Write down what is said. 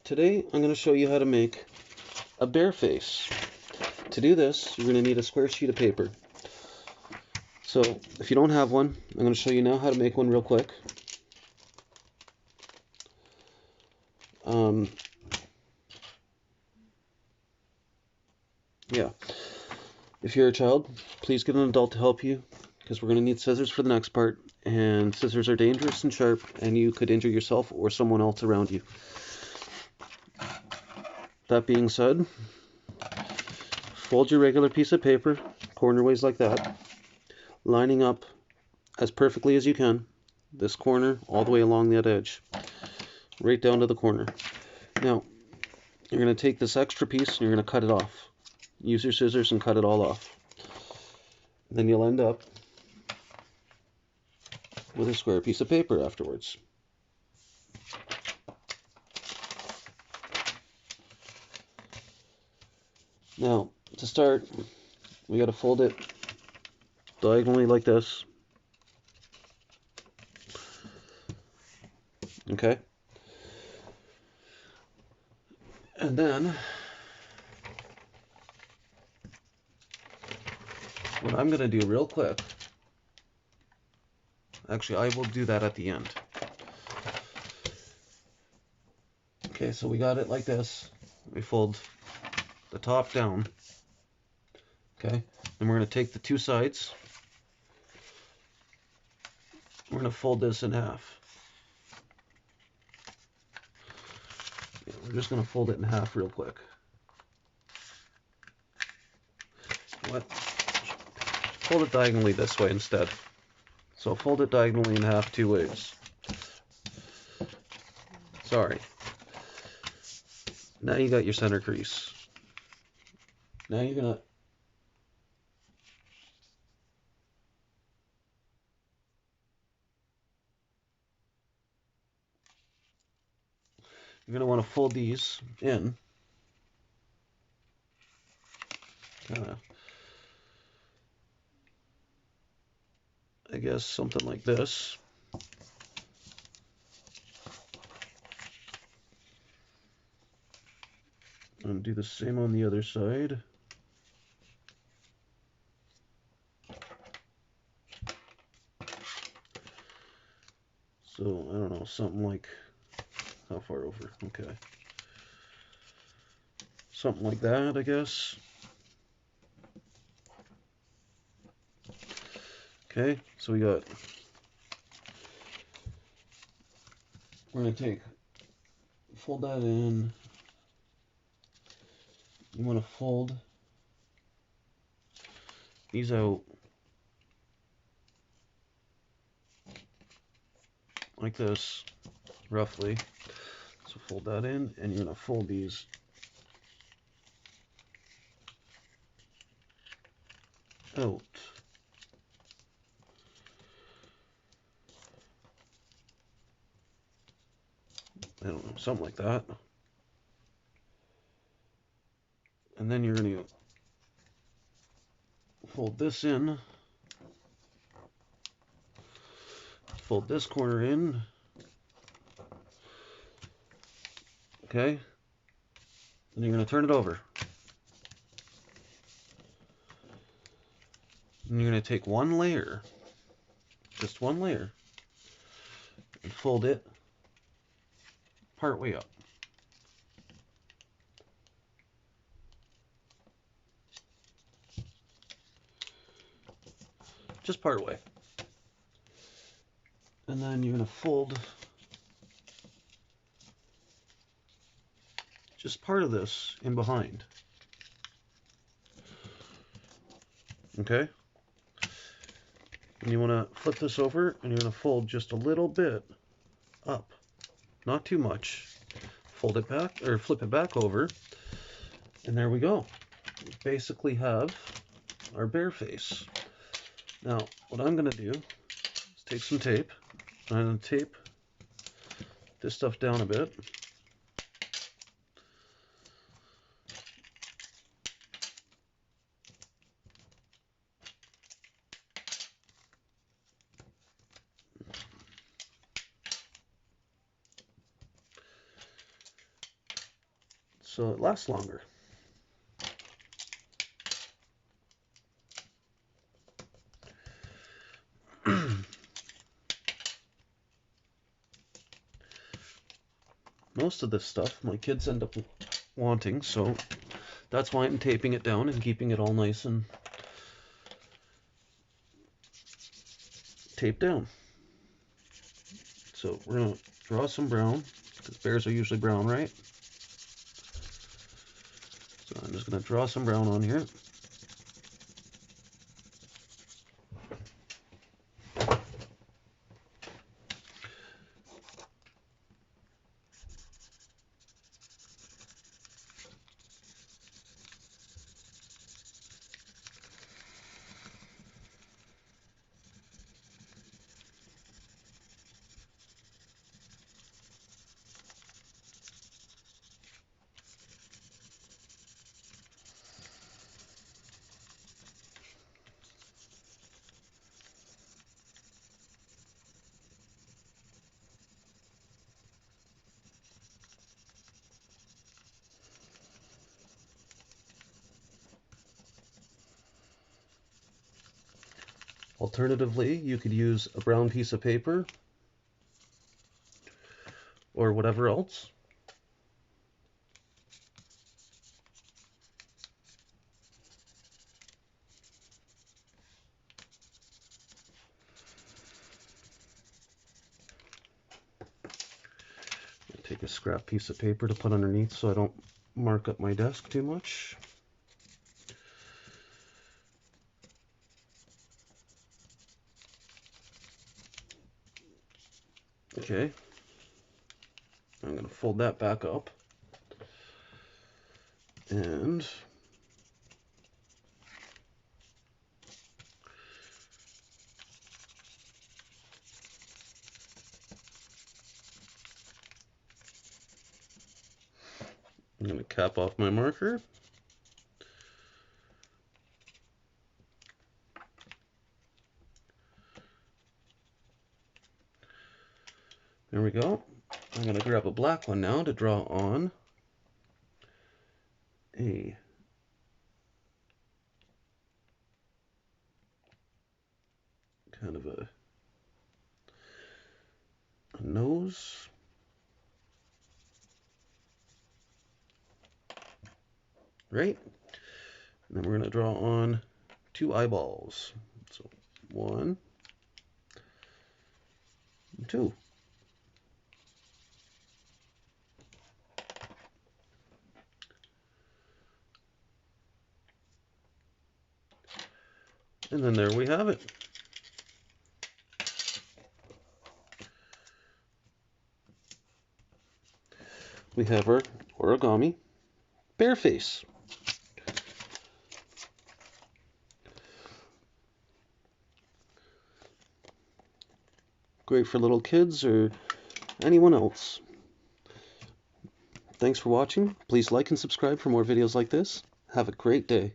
Today I'm going to show you how to make a bear face. To do this, you're going to need a square sheet of paper. So if you don't have one, I'm going to show you now how to make one real quick. Yeah. If you're a child, please get an adult to help you, because we're going to need scissors for the next part, and scissors are dangerous and sharp, and you could injure yourself or someone else around you. That being said, fold your regular piece of paper cornerways like that, lining up as perfectly as you can, this corner all the way along that edge, right down to the corner. Now, you're going to take this extra piece and you're going to cut it off. Use your scissors and cut it all off. Then you'll end up with a square piece of paper afterwards. Now, to start, we got to fold it diagonally like this. Okay? And then, what I'm going to do real quick, actually I will do that at the end. Okay, so we got it like this. We fold the top down. Okay, then we're going to take the two sides. We're going to fold this in half. Yeah, we're just going to fold it in half real quick. What? Fold it diagonally this way instead. So fold it diagonally in half two ways. Sorry. Now you got your center crease. Now you're gonna want to fold these in. Kinda, I guess something like this. And do the same on the other side. So, I don't know, something like, how far over? Okay. Something like that, I guess. Okay, so we're going to fold that in. You want to fold these out like this, roughly. So fold that in, and you're going to fold these out. I don't know, something like that. And then you're going to fold this in, fold this corner in, okay? And you're going to turn it over. And you're going to take one layer, just one layer, and fold it part way up. Just part way. And then you're going to fold just part of this in behind. Okay? And you want to flip this over, and you're going to fold just a little bit up. Not too much. Fold it back, or flip it back over, and there we go. We basically have our bear face. Now, what I'm going to do is take some tape. I'm going to tape this stuff down a bit. so it lasts longer. Most of this stuff my kids end up wanting, so that's why I'm taping it down and keeping it all nice and taped down. So we're going to draw some brown, because bears are usually brown, right? So I'm just going to draw some brown on here. Alternatively, you could use a brown piece of paper or whatever else. Take a scrap piece of paper to put underneath so I don't mark up my desk too much. Okay, I'm going to fold that back up, and I'm going to cap off my marker. There we go. I'm going to grab a black one now to draw on a kind of a nose. Right? And then we're going to draw on 2 eyeballs. So 1, 2. And then there we have it. We have our origami bear face. Great for little kids or anyone else. Thanks for watching. Please like and subscribe for more videos like this. Have a great day.